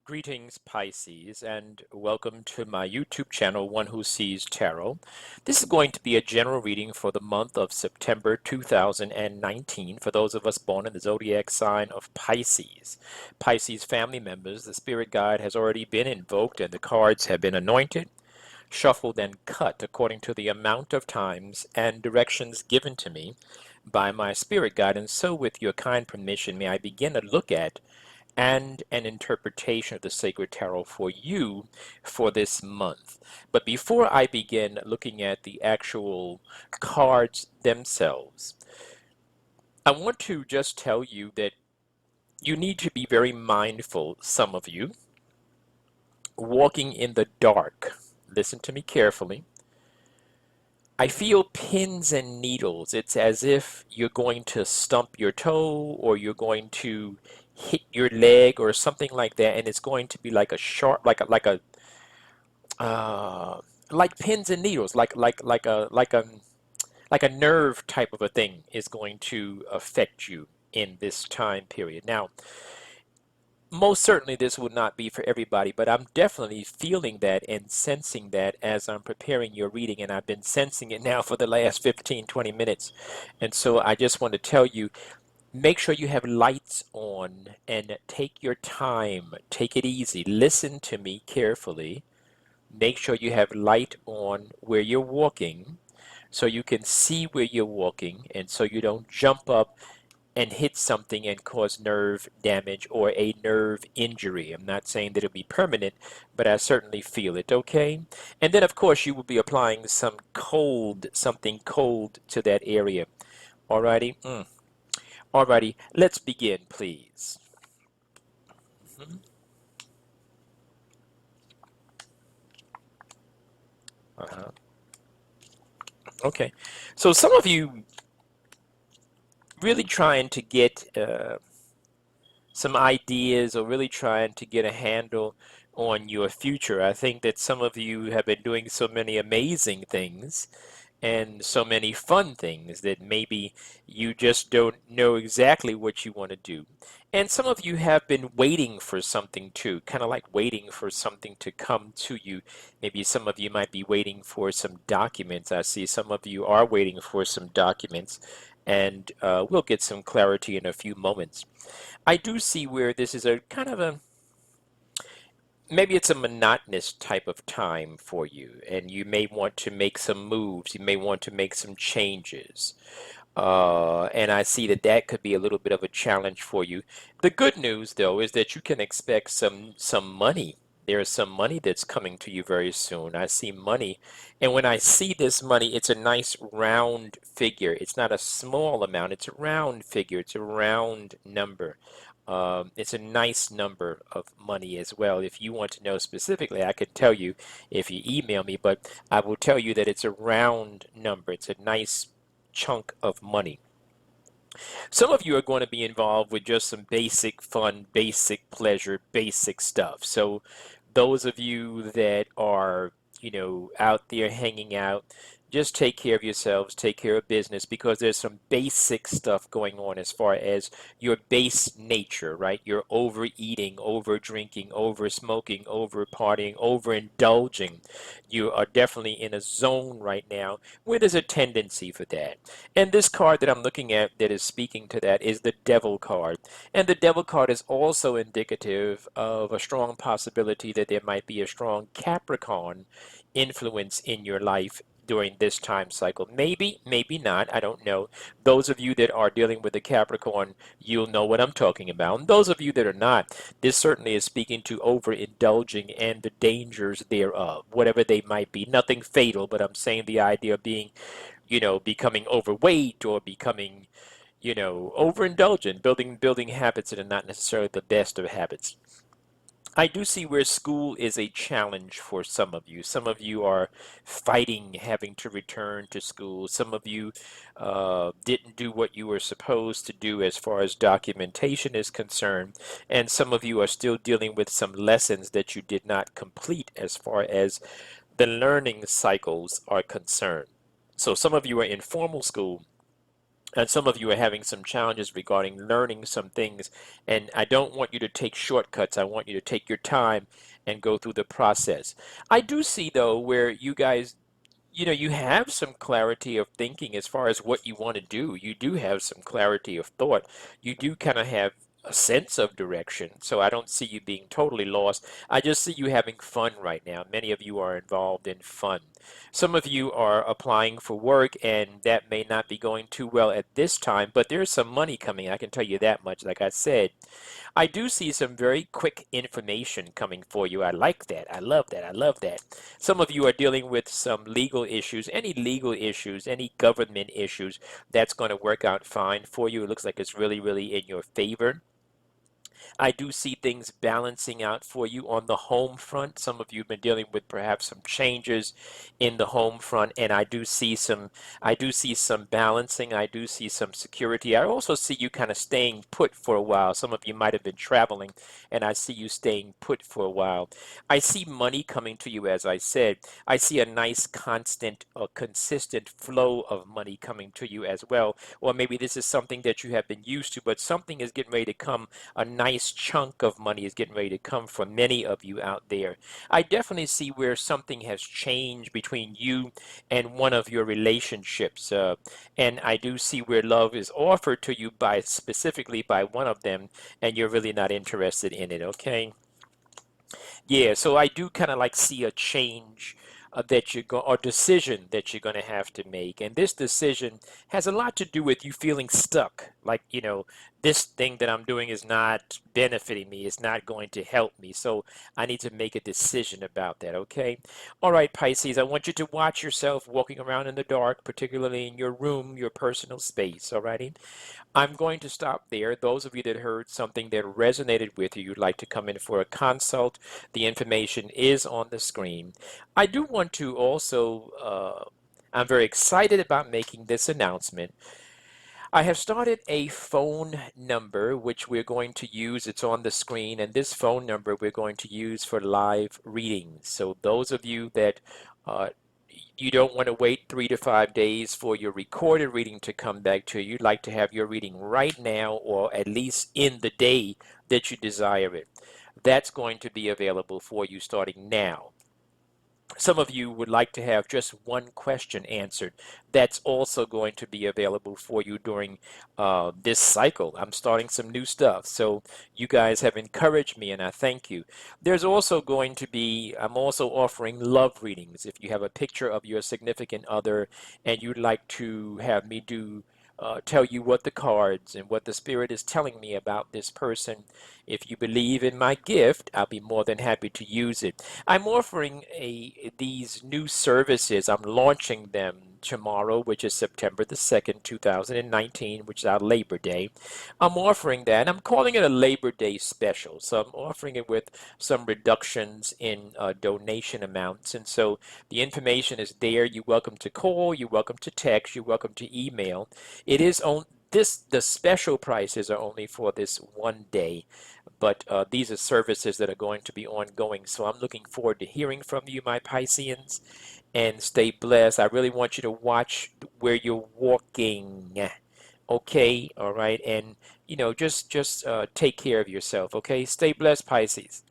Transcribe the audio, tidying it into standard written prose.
Greetings, Pisces, and welcome to my YouTube channel, One Who Sees Tarot. This is going to be a general reading for the month of September 2019 for those of us born in the zodiac sign of Pisces. Pisces family members, the spirit guide has already been invoked and the cards have been anointed, shuffled, and cut according to the amount of times and directions given to me by my spirit guide. And so, with your kind permission, may I begin to look at and an interpretation of the sacred tarot for you for this month. But before I begin looking at the actual cards themselves, I want to just tell you that you need to be very mindful, some of you, walking in the dark. Listen to me carefully. I feel pins and needles. It's as if you're going to stump your toe or you're going to hit your leg or something like that, and it's going to be like a sharp, uh, like pins and needles, like a nerve type of a thing is going to affect you in this time period. Now, most certainly this would not be for everybody, but I'm definitely feeling that and sensing that as I'm preparing your reading, and I've been sensing it now for the last 15, 20 minutes. And so I just want to tell you, make sure you have lights on and take your time, take it easy, listen to me carefully. Make sure you have light on where you're walking so you can see where you're walking and so you don't jump up and hit something and cause nerve damage or a nerve injury. I'm not saying that it'll be permanent, but I certainly feel it, okay? And then, of course, you will be applying something cold to that area. Alrighty? Alrighty, let's begin, please. Mhm. Uh-huh. Okay, so some of you really trying to get some ideas or really trying to get a handle on your future. I think that some of you have been doing so many amazing things and so many fun things that maybe you just don't know exactly what you want to do. And some of you have been waiting for something too, kind of like waiting for something to come to you. Maybe some of you might be waiting for some documents. I see some of you are waiting for some documents, and we'll get some clarity in a few moments. I do see where this is a kind of a maybe it's a monotonous type of time for you, and you may want to make some moves, you may want to make some changes. And I see that that could be a little bit of a challenge for you. The good news, though, is that you can expect some money. There is some money that's coming to you very soon. I see money, and when I see this money, it's a nice round figure. It's not a small amount, it's a round figure, it's a round number. It's a nice number of money as well. If you want to know specifically, I could tell you if you email me, but I will tell you that it's a round number. It's a nice chunk of money. Some of you are going to be involved with just some basic fun, basic pleasure, basic stuff. So those of you that are, out there hanging out, just take care of yourselves, take care of business, because there's some basic stuff going on as far as your base nature, right? You're overeating, over drinking, over smoking, over partying, overindulging. You are definitely in a zone right now where there's a tendency for that. And this card that I'm looking at that is speaking to that is the Devil card. And the Devil card is also indicative of a strong possibility that there might be a strong Capricorn influence in your life during this time cycle. Maybe, maybe not. I don't know. Those of you that are dealing with the Capricorn, you'll know what I'm talking about. And those of you that are not, this certainly is speaking to overindulging and the dangers thereof, whatever they might be. Nothing fatal, but I'm saying the idea of being, becoming overweight or becoming, overindulgent, building habits that are not necessarily the best of habits. I do see where school is a challenge for some of you. Some of you are fighting having to return to school. Some of you didn't do what you were supposed to do as far as documentation is concerned. And some of you are still dealing with some lessons that you did not complete as far as the learning cycles are concerned. So some of you are in formal school And some of you are having some challenges regarding learning some things. And I don't want you to take shortcuts. I want you to take your time and go through the process. I do see, though, where you guys, you have some clarity of thinking as far as what you want to do. You do have some clarity of thought. You do kind of have a sense of direction. So I don't see you being totally lost. I just see you having fun right now. Many of you are involved in fun. Some of you are applying for work, and that may not be going too well at this time, but there's some money coming. I can tell you that much. Like I said, I do see some very quick information coming for you. I like that. I love that. I love that. Some of you are dealing with some legal issues, any legal issues, any government issues. That's going to work out fine for you. It looks like it's really, really in your favor. I do see things balancing out for you on the home front. Some of you have been dealing with perhaps some changes in the home front, and I do see some balancing. I do see some security. I also see you kind of staying put for a while. Some of you might have been traveling, and I see you staying put for a while. I see money coming to you, as I said. I see a nice, constant, consistent flow of money coming to you as well. Or maybe this is something that you have been used to, but something is getting ready to come. A nice chunk of money is getting ready to come from many of you out there. I definitely see where something has changed between you and one of your relationships. And I do see where love is offered to you by specifically by one of them, and you're really not interested in it, okay? Yeah, so I do kind of like see a change that you're going or decision that you're going to have to make. And this decision has a lot to do with you feeling stuck. Like, this thing that I'm doing is not benefiting me, it's not going to help me. So I need to make a decision about that, okay? All right, Pisces, I want you to watch yourself walking around in the dark, particularly in your room, your personal space, all righty? I'm going to stop there. Those of you that heard something that resonated with you, you'd like to come in for a consult, the information is on the screen. I do want to also, I'm very excited about making this announcement. I have started a phone number which we're going to use. It's on the screen, and this phone number we're going to use for live readings. So those of you that uh, you don't want to wait 3 to 5 days for your recorded reading to come back to you. You'd like to have your reading right now or at least in the day that you desire it. That's going to be available for you starting now. Some of you would like to have just one question answered. That's also going to be available for you during this cycle. I'm starting some new stuff, so you guys have encouraged me, and I thank you. There's also going to be, I'm also offering love readings. If you have a picture of your significant other and you'd like to have me tell you what the cards and what the spirit is telling me about this person. If you believe in my gift, I'll be more than happy to use it. I'm offering these new services. I'm launching them tomorrow, which is September the 2nd, 2019, which is our Labor Day. I'm offering that. I'm calling it a Labor Day special. So I'm offering it with some reductions in donation amounts. And so the information is there. You're welcome to call, you're welcome to text, you're welcome to email. It is on this, the special prices are only for this one day, but these are services that are going to be ongoing. So I'm looking forward to hearing from you, my Pisceans, and stay blessed. I really want you to watch where you're walking. Okay, all right, and just take care of yourself. Okay, stay blessed, Pisces.